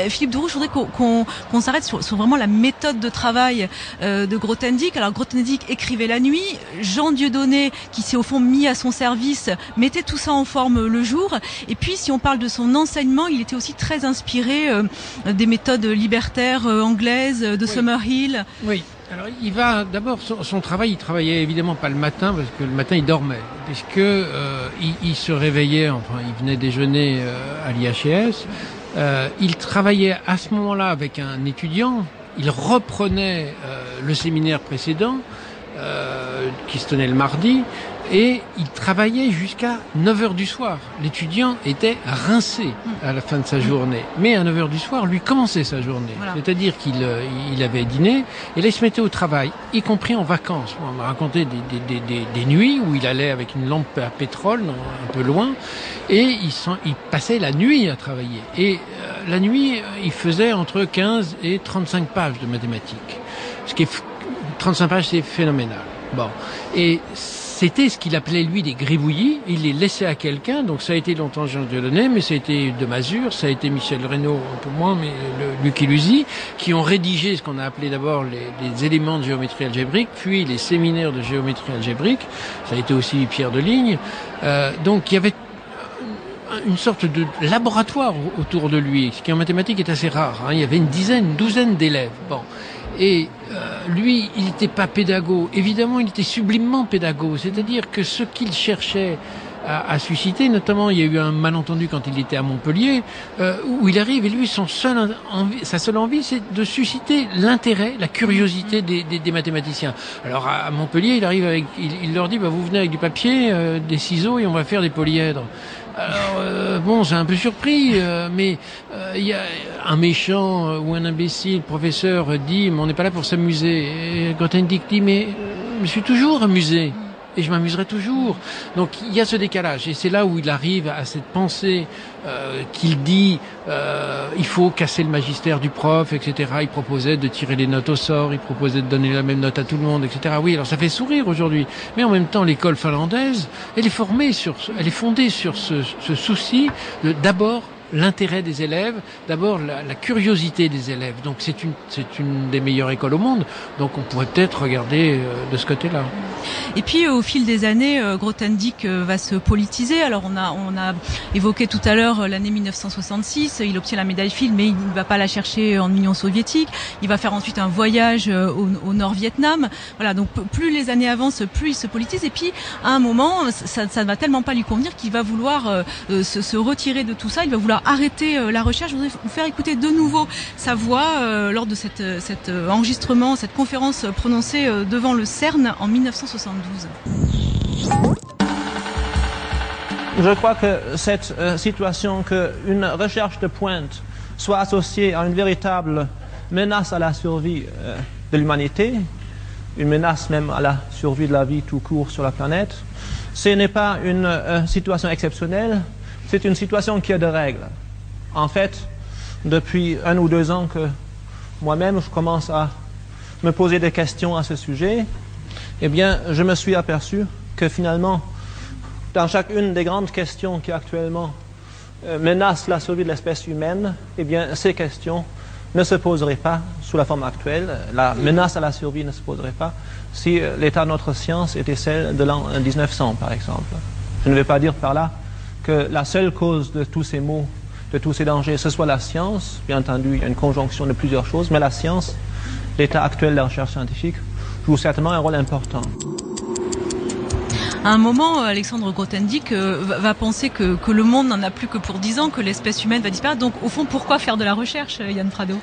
Philippe Duroux, je voudrais qu'on s'arrête sur vraiment la méthode de travail de Grothendieck. Alors Grothendieck écrivait la nuit, Jean Dieudonné, qui s'est au fond mis à son service, mettait tout ça en forme le jour. Et puis si on parle de son enseignement, il était aussi très inspiré des méthodes libertaires anglaises, de Summerhill. Oui. Alors il va d'abord son travail, il travaillait évidemment pas le matin, parce que le matin il dormait, puisque il se réveillait, enfin il venait déjeuner à l'IHES. Il travaillait à ce moment-là avec un étudiant. Il reprenait le séminaire précédent. qui se tenait le mardi, et il travaillait jusqu'à 9h du soir. L'étudiant était rincé à la fin de sa journée. Mais à 9h du soir, lui commençait sa journée. Voilà. C'est-à-dire qu'il avait dîné, et là il se mettait au travail, y compris en vacances. On m'a raconté des nuits où il allait avec une lampe à pétrole, un peu loin, et il passait la nuit à travailler. Et la nuit, il faisait entre 15 et 35 pages de mathématiques. 35 pages, c'est phénoménal. Bon. Et c'était ce qu'il appelait, lui, des gribouillis. Il les laissait à quelqu'un. Donc, ça a été longtemps Jean Dieudonné, mais ça a été de Mazure, ça a été Michel Reynaud, un peu moins, mais Luc Ilusi, qui ont rédigé ce qu'on a appelé d'abord les éléments de géométrie algébrique, puis les séminaires de géométrie algébrique. Ça a été aussi Pierre Deligne. Donc, il y avait une sorte de laboratoire autour de lui, ce qui en mathématiques est assez rare. Il y avait une douzaine d'élèves. Bon. Et lui, il n'était pas pédago. Évidemment, il était sublimement pédago. C'est-à-dire que ce qu'il cherchait à susciter, notamment, il y a eu un malentendu quand il était à Montpellier, où il arrive, et lui, sa seule envie, c'est de susciter l'intérêt, la curiosité des mathématiciens. Alors, à Montpellier, il arrive il leur dit, vous venez avec du papier, des ciseaux, et on va faire des polyèdres. Alors, c'est un peu surpris, mais il y a un méchant ou un imbécile professeur dit, mais on n'est pas là pour s'amuser. Et Grothendieck dit, mais je me suis toujours amusé. Et je m'amuserai toujours. Donc il y a ce décalage. Et c'est là où il arrive à cette pensée qu'il dit il faut casser le magistère du prof, etc. Il proposait de tirer les notes au sort, il proposait de donner la même note à tout le monde, etc. Oui, alors ça fait sourire aujourd'hui. Mais en même temps, l'école finlandaise, elle est fondée sur ce souci de d'abord l'intérêt des élèves, d'abord la curiosité des élèves. Donc c'est une des meilleures écoles au monde. Donc on pourrait peut-être regarder de ce côté-là. Et puis au fil des années, Grothendieck va se politiser. Alors on a évoqué tout à l'heure l'année 1966. Il obtient la médaille Fields, mais il ne va pas la chercher en Union soviétique. Il va faire ensuite un voyage au Nord-Vietnam. Voilà. Donc plus les années avancent, plus il se politise. Et puis à un moment, ça ne va tellement pas lui convenir qu'il va vouloir se retirer de tout ça. Il va vouloir arrêter la recherche. Je voudrais vous faire écouter de nouveau sa voix lors de cet enregistrement, cette conférence prononcée devant le CERN en 1972. Je crois que cette situation qu'une recherche de pointe soit associée à une véritable menace à la survie de l'humanité, une menace même à la survie de la vie tout court sur la planète, ce n'est pas une situation exceptionnelle, c'est une situation qui a des règles. En fait, depuis 1 ou 2 ans que moi-même je commence à me poser des questions à ce sujet, eh bien, je me suis aperçu que finalement, dans chacune des grandes questions qui actuellement menacent la survie de l'espèce humaine, eh bien, ces questions ne se poseraient pas sous la forme actuelle. La menace à la survie ne se poserait pas si l'état de notre science était celle de l'an 1900, par exemple. Je ne vais pas dire par là que la seule cause de tous ces maux, de tous ces dangers, ce soit la science. Bien entendu, il y a une conjonction de plusieurs choses, mais la science, l'état actuel de la recherche scientifique, joue certainement un rôle important. À un moment, Alexandre Grothendieck va penser que le monde n'en a plus que pour 10 ans, que l'espèce humaine va disparaître. Donc, au fond, pourquoi faire de la recherche, Yann Prado ?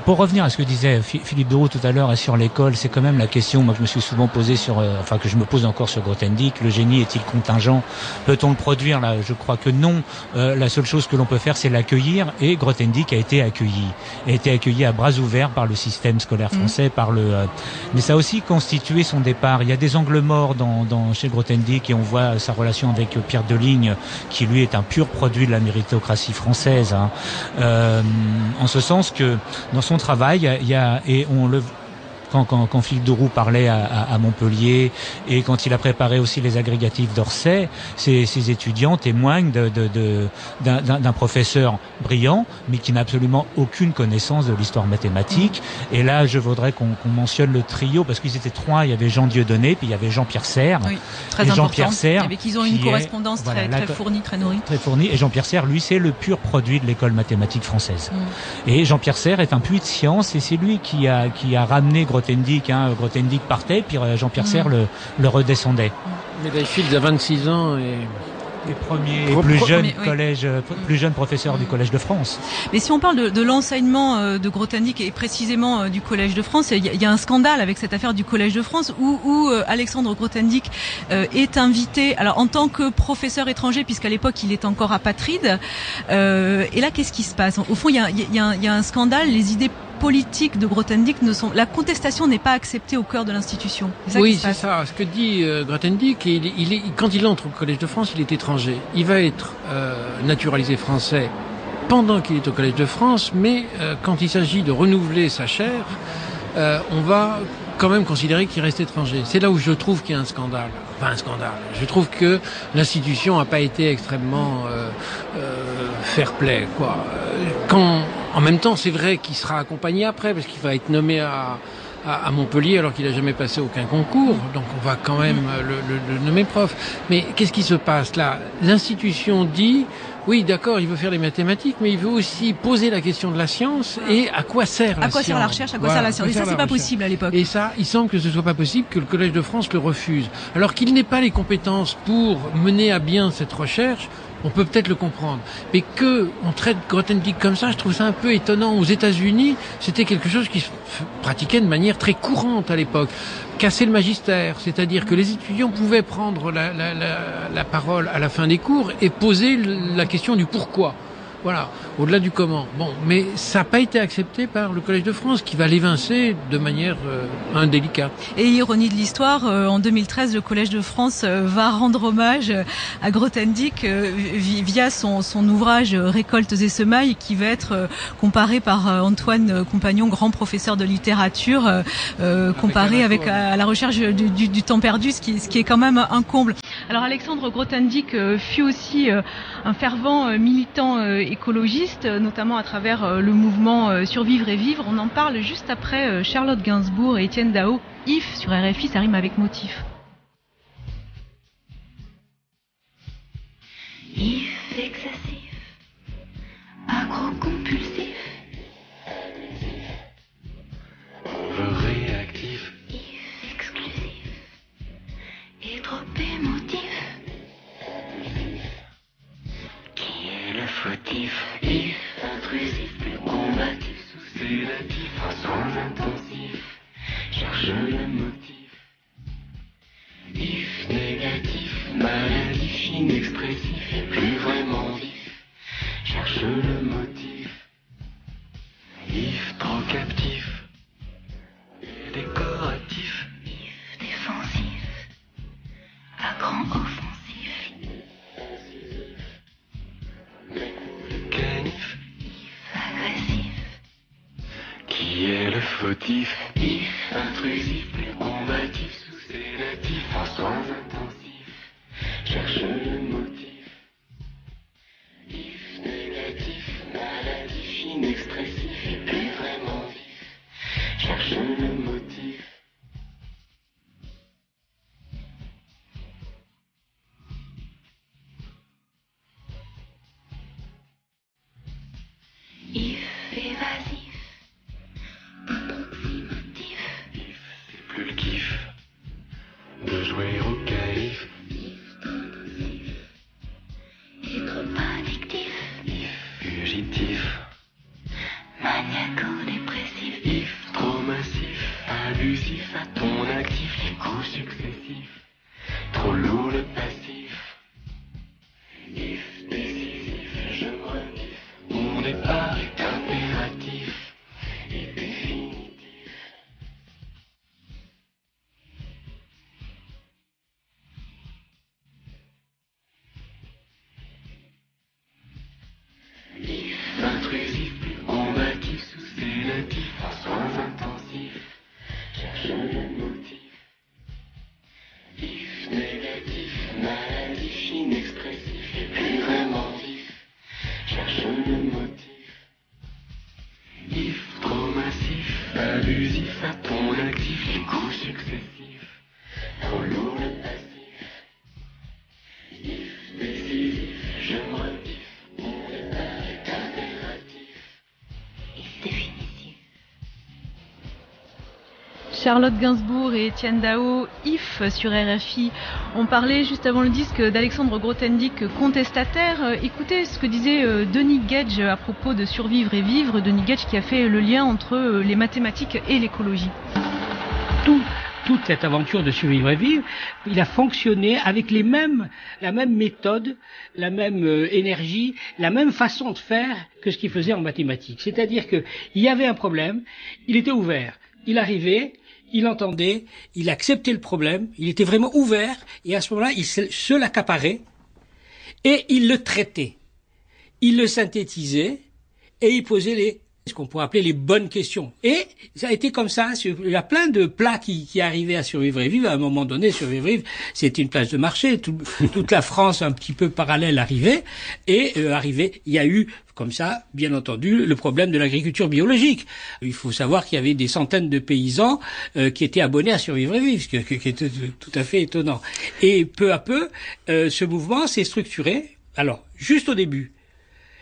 Pour revenir à ce que disait Philippe Deroux tout à l'heure sur l'école, c'est quand même la question moi que je me suis souvent posée que je me pose encore sur Grothendieck. Le génie est-il contingent? Peut-on le produire? Là, je crois que non. La seule chose que l'on peut faire, c'est l'accueillir. Et Grothendieck a été accueilli à bras ouverts par le système scolaire français, mais ça a aussi constitué son départ. Il y a des angles morts chez Grothendieck et on voit sa relation avec Pierre Deligne, qui lui est un pur produit de la méritocratie française. En ce sens que dans son travail, quand Philippe Deroux parlait à Montpellier et quand il a préparé aussi les agrégatifs d'Orsay, ces étudiants témoignent d'un professeur brillant, mais qui n'a absolument aucune connaissance de l'histoire mathématique. Et là, je voudrais qu'on mentionne le trio, parce qu'ils étaient 3, il y avait Jean Dieudonné, puis il y avait Jean-Pierre Serre. Oui, très important. Avec qui ils ont une correspondance très fournie, très nourrie. Très fournie. Et Jean-Pierre Serre, lui, c'est le pur produit de l'école mathématique française. Et Jean-Pierre Serre est un puits de science, et c'est lui qui a ramené Grothendieck. Grothendieck partait, puis Jean-Pierre Serre le redescendait. Médaille Fields à 26 ans plus jeune professeur du Collège de France. Mais si on parle de l'enseignement de Grothendieck et précisément du Collège de France, il y a un scandale avec cette affaire du Collège de France où Alexandre Grothendieck est invité, alors en tant que professeur étranger, puisqu'à l'époque il est encore apatride. Et là, qu'est-ce qui se passe? Au fond, il y a un scandale. Les idées politiques de Grothendieck la contestation n'est pas acceptée au cœur de l'institution. Oui, c'est ça. Ce que dit Grothendieck, quand il entre au Collège de France, il est étranger. Il va être naturalisé français pendant qu'il est au Collège de France, mais quand il s'agit de renouveler sa chaire, on va quand même considérer qu'il reste étranger. C'est là où je trouve qu'il y a un scandale. Enfin, un scandale. Je trouve que l'institution n'a pas été extrêmement fair-play, quoi. En même temps, c'est vrai qu'il sera accompagné après, parce qu'il va être nommé à Montpellier alors qu'il n'a jamais passé aucun concours, donc on va quand même le nommer prof. Mais qu'est-ce qui se passe là? L'institution dit, oui d'accord, il veut faire les mathématiques, mais il veut aussi poser la question de la science et à quoi sert la science. À quoi sert la recherche, à quoi sert la science. Et ça, c'est pas possible à l'époque. Et ça, il semble que ce soit pas possible, que le Collège de France le refuse. Alors qu'il n'ait pas les compétences pour mener à bien cette recherche, on peut peut-être le comprendre. Mais que on traite Grothendieck comme ça, je trouve ça un peu étonnant. Aux États-Unis, c'était quelque chose qui se pratiquait de manière très courante à l'époque. Casser le magistère, c'est-à-dire que les étudiants pouvaient prendre la parole à la fin des cours et poser la question du pourquoi. Voilà, au-delà du comment. Bon, mais ça n'a pas été accepté par le Collège de France, qui va l'évincer de manière indélicate. Et ironie de l'histoire, en 2013, le Collège de France va rendre hommage à Grothendieck via son ouvrage Récoltes et semailles, qui va être comparé par Antoine Compagnon, grand professeur de littérature, comparé à la recherche du temps perdu, ce qui est quand même un comble. Alors Alexandre Grothendieck fut aussi un fervent militant écologiste, notamment à travers le mouvement Survivre et Vivre. On en parle juste après Charlotte Gainsbourg et Étienne Dao. If sur RFI, ça rime avec motif. If excessif, agro-compulsif, over-réactif, if exclusif, et trop émotif. Qui est le fautif? If intrusif, plus combatif, sous-sédatif, un soin intensif, cherche le motif. If négatif, maladif, inexpressif, et plus vraiment vif, cherche le motif. If trop captif, et décoratif, if défensif, à grand offensif, canif, if agressif. Qui est le fautif? If intrusif, plus combatif, sous-sédatif, en soins intensifs, cherche le motif. If négatif, maladif, inexpressif, et plus vraiment vif, cherche le motif. If évasif, approximatif, if c'est plus le kiff de jouer au caïf, if tendance, et trop addictif, if fugitif, maniaco-dépressif, if trop massif, abusif à ton actif, les coups successifs, trop lourd le passif, if décisif, je me renifle, mon départ est impératif et définitif. If intrusif, plus combatif, sous-sédatif, en soins intensifs, cherche le motif. If négatif, maladif, inexpressif, et plus vraiment vif, cherche le motif. If trop massif, abusif à ton actif, les coups successifs, trop lourd le passif. If décisif, je me renifle, mon départ est impératif. If définitif. Charlotte Gainsbourg et Étienne Dao, If sur RFI. On parlait juste avant le disque d'Alexandre Grothendieck, contestataire. Écoutez ce que disait Denis Gedge à propos de Survivre et Vivre. Denis Gedge qui a fait le lien entre les mathématiques et l'écologie. Toute cette aventure de Survivre et Vivre, il a fonctionné avec la même méthode, la même énergie, la même façon de faire que ce qu'il faisait en mathématiques. C'est-à-dire que il y avait un problème, il était ouvert, il arrivait, il entendait, il acceptait le problème, il était vraiment ouvert, et à ce moment-là, il se l'accaparait, et il le traitait. Il le synthétisait, et il posait ce qu'on pourrait appeler les bonnes questions. Et ça a été comme ça. Il y a plein de plats qui arrivaient à Survivre et Vivre. À un moment donné, Survivre et Vivre, c'était une place de marché. Toute la France un petit peu parallèle arrivait. Et il y a eu, comme ça, bien entendu, le problème de l'agriculture biologique. Il faut savoir qu'il y avait des centaines de paysans qui étaient abonnés à Survivre et Vivre, ce qui était tout à fait étonnant. Et peu à peu, ce mouvement s'est structuré. Alors, juste au début,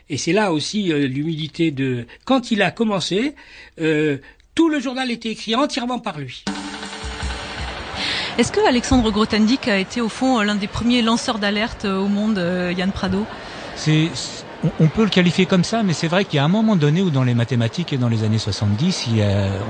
et c'est là aussi l'humilité de... Quand il a commencé, tout le journal était écrit entièrement par lui. Est-ce que Alexandre Grothendieck a été au fond l'un des premiers lanceurs d'alerte au monde, Yann Prado ? On peut le qualifier comme ça, mais c'est vrai qu'il y a un moment donné où dans les mathématiques et dans les années 70,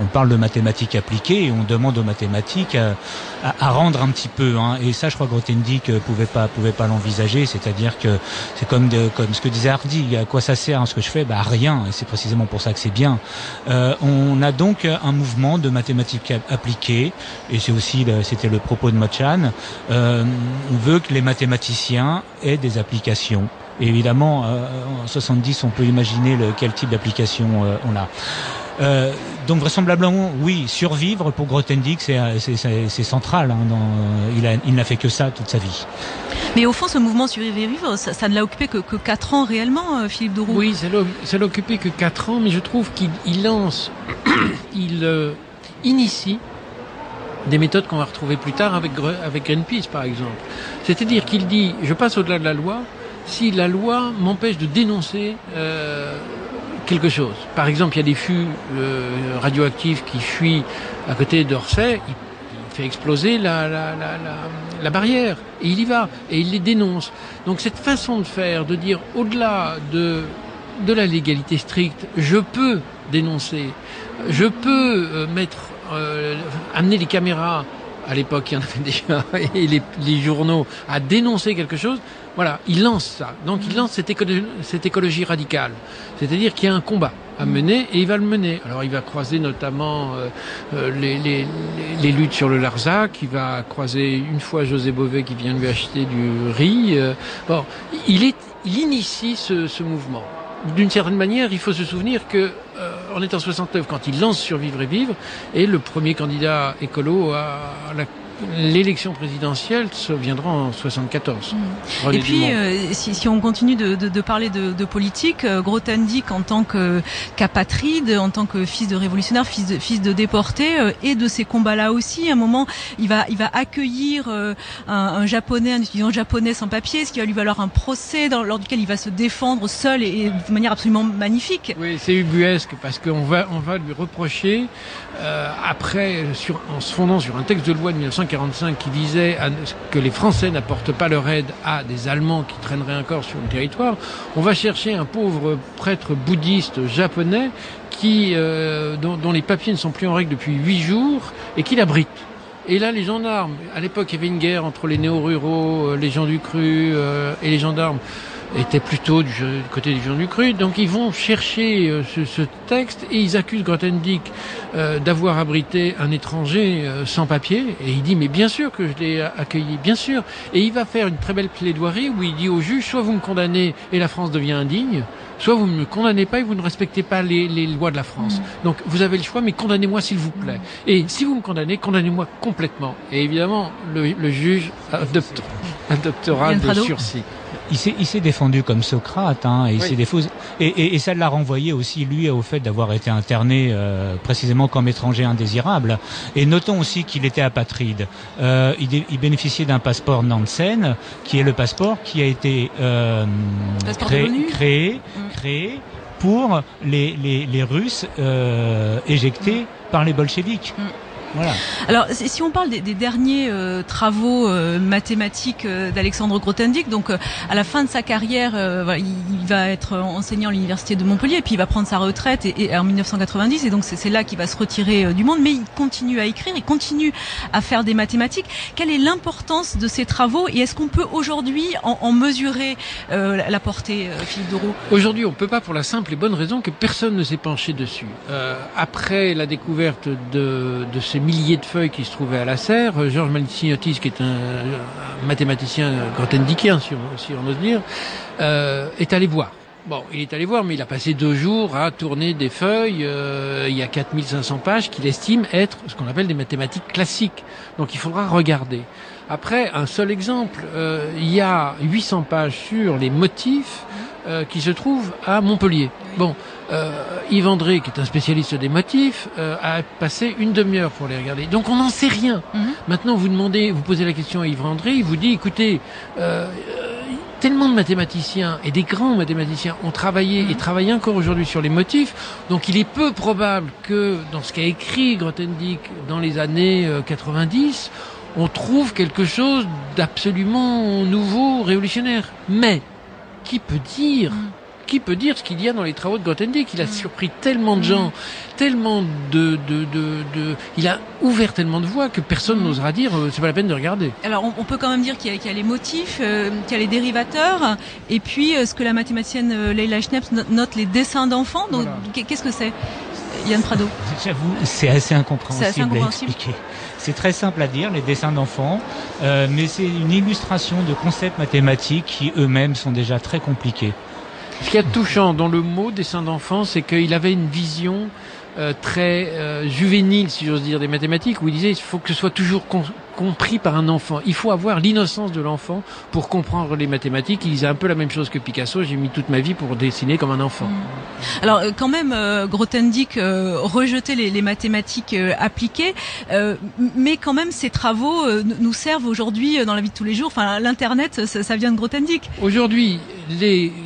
on parle de mathématiques appliquées et on demande aux mathématiques à rendre un petit peu. Hein. Et ça, je crois que Grothendieck pouvait pas l'envisager. C'est-à-dire que c'est comme ce que disait Hardy. À quoi ça sert ce que je fais ? À rien. Et c'est précisément pour ça que c'est bien. On a donc un mouvement de mathématiques appliquées, et c'était le propos de Mottchan. On veut que les mathématiciens aient des applications. Et évidemment, en 70, on peut imaginer quel type d'application on a. Donc vraisemblablement, oui, survivre pour Grothendieck, c'est central. Hein, il n'a fait que ça toute sa vie. Mais au fond, ce mouvement Survivre et Vivre, ça ne l'a occupé que 4 ans réellement, Philippe Doroux. Oui, ça l'a occupé que 4 ans, mais je trouve qu'il lance, il initie des méthodes qu'on va retrouver plus tard avec Greenpeace, par exemple. C'est-à-dire qu'il dit, je passe au-delà de la loi, si la loi m'empêche de dénoncer quelque chose. Par exemple, il y a des fûts radioactifs qui fuient à côté d'Orsay, il fait exploser la barrière, et il y va, et il les dénonce. Donc cette façon de faire, de dire au-delà de la légalité stricte, je peux dénoncer, je peux amener les caméras, à l'époque il y en avait déjà, et les journaux, à dénoncer quelque chose. Voilà, il lance ça. Donc il lance cette écologie radicale. C'est-à-dire qu'il y a un combat à mener, et il va le mener. Alors il va croiser notamment les luttes sur le Larzac, il va croiser une fois José Bové qui vient lui acheter du riz. Il initie ce mouvement. D'une certaine manière, il faut se souvenir que on est en 69 quand il lance Survivre et Vivre, et le premier candidat écolo à l'élection présidentielle se viendra en 74. Et puis, si on continue de parler de politique, Grothendieck en tant qu'apatride, en tant que fils de révolutionnaire, fils de déporté, et de ces combats-là aussi, à un moment, il va accueillir un japonais, un étudiant japonais sans papier, ce qui va lui valoir un procès lors duquel il va se défendre seul et de manière absolument magnifique. Oui, c'est ubuesque parce qu'on va lui reprocher après, en se fondant sur un texte de loi de 1945 qui visait à que les Français n'apportent pas leur aide à des Allemands qui traîneraient encore sur le territoire, on va chercher un pauvre prêtre bouddhiste japonais dont les papiers ne sont plus en règle depuis 8 jours et qui l'abrite. Et là, les gendarmes, à l'époque, il y avait une guerre entre les néo-ruraux, les gens du cru et les gendarmes étaient plutôt du côté des gens du cru. Donc ils vont chercher ce texte et ils accusent Grothendieck d'avoir abrité un étranger sans papier. Et il dit, mais bien sûr que je l'ai accueilli, bien sûr. Et il va faire une très belle plaidoirie où il dit au juge, soit vous me condamnez et la France devient indigne, soit vous ne me condamnez pas et vous ne respectez pas les lois de la France. Donc vous avez le choix, mais condamnez-moi s'il vous plaît. Et si vous me condamnez, condamnez-moi complètement. Et évidemment, le juge adoptera de sursis. Il s'est défendu comme Socrate, hein, et il s'est défendu, et ça l'a renvoyé aussi lui au fait d'avoir été interné précisément comme étranger indésirable. Et notons aussi qu'il était apatride. Il bénéficiait d'un passeport Nansen, qui est le passeport qui a été créé pour les Russes éjectés par les bolcheviks. Voilà. Alors, si on parle des derniers travaux mathématiques d'Alexandre Grothendieck, donc à la fin de sa carrière, voilà, il va être enseignant à l'université de Montpellier, et puis il va prendre sa retraite et en 1990, et donc c'est là qu'il va se retirer du monde, mais il continue à écrire, il continue à faire des mathématiques. Quelle est l'importance de ces travaux, et est-ce qu'on peut aujourd'hui en mesurer la portée, Philippe Doreau? Aujourd'hui, on peut pas, pour la simple et bonne raison que personne ne s'est penché dessus. Après la découverte de ces milliers de feuilles qui se trouvaient à la serre, Georges Maliciniotis, qui est un mathématicien grothendieckien, si on ose dire, est allé voir. Bon, il est allé voir, mais il a passé 2 jours à tourner des feuilles. Il y a 4500 pages qu'il estime être ce qu'on appelle des mathématiques classiques. Donc il faudra regarder. Après, un seul exemple, il y a 800 pages sur les motifs qui se trouvent à Montpellier. Bon, Yves André, qui est un spécialiste des motifs, a passé une demi-heure pour les regarder. Donc on n'en sait rien. Maintenant, vous posez la question à Yves André, il vous dit, écoutez, tellement de mathématiciens et des grands mathématiciens ont travaillé et travaillent encore aujourd'hui sur les motifs, donc il est peu probable que dans ce qu'a écrit Grothendieck dans les années 90, on trouve quelque chose d'absolument nouveau, révolutionnaire. Mais qui peut dire ce qu'il y a dans les travaux de Grothendieck? Il a surpris tellement de gens, tellement il a ouvert tellement de voies que personne n'osera dire c'est pas la peine de regarder. Alors on peut quand même dire qu'il y a les motifs, qu'il y a les dérivateurs, et puis ce que la mathématicienne Leila Schneps note, les dessins d'enfants. Donc voilà. Qu'est-ce que c'est, Yann Prado? J'avoue, c'est assez incompréhensible à expliquer. C'est très simple à dire, les dessins d'enfants, mais c'est une illustration de concepts mathématiques qui eux-mêmes sont déjà très compliqués. Ce qui est touchant dans le mot dessin d'enfant, c'est qu'il avait une vision très juvénile, si j'ose dire, des mathématiques, où il disait il faut que ce soit toujours compris par un enfant. Il faut avoir l'innocence de l'enfant pour comprendre les mathématiques. Il disait un peu la même chose que Picasso. J'ai mis toute ma vie pour dessiner comme un enfant. Alors quand même, Grothendieck rejetait les mathématiques appliquées, mais quand même ces travaux nous servent aujourd'hui dans la vie de tous les jours. Enfin, l'internet, ça vient de Grothendieck. Aujourd'hui,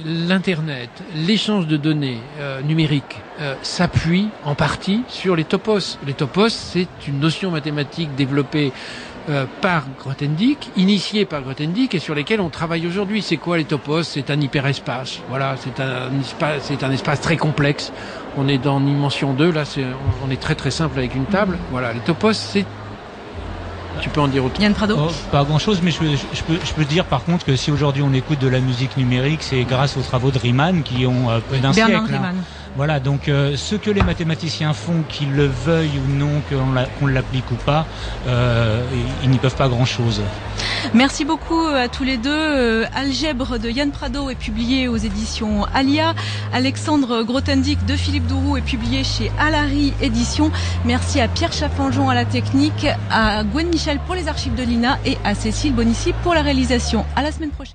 l'internet, l'échange de données numériques s'appuie en partie sur les topos. Les topos, c'est une notion mathématique développée par Grothendieck, initié par Grothendieck, et sur lesquels on travaille aujourd'hui. C'est quoi les topos? C'est un hyperespace. Voilà, c'est un espace très complexe. On est dans dimension 2, là on est très très simple avec une table. Voilà, les topos, c'est... Tu peux en dire autre? Yann Prado? Pas grand chose, mais je peux dire par contre que si aujourd'hui on écoute de la musique numérique, c'est grâce aux travaux de Riemann qui ont peu d'un siècle. Riemann. Voilà, donc ce que les mathématiciens font, qu'ils le veuillent ou non, qu'on l'applique ou pas, ils n'y peuvent pas grand-chose. Merci beaucoup à tous les deux. Algèbre de Yann Prado est publié aux éditions Alia. Alexandre Grothendieck de Philippe Doreau est publié chez Alary Éditions. Merci à Pierre Chaffanjon à la technique, à Gwen Michel pour les archives de l'INA et à Cécile Bonissi pour la réalisation. À la semaine prochaine.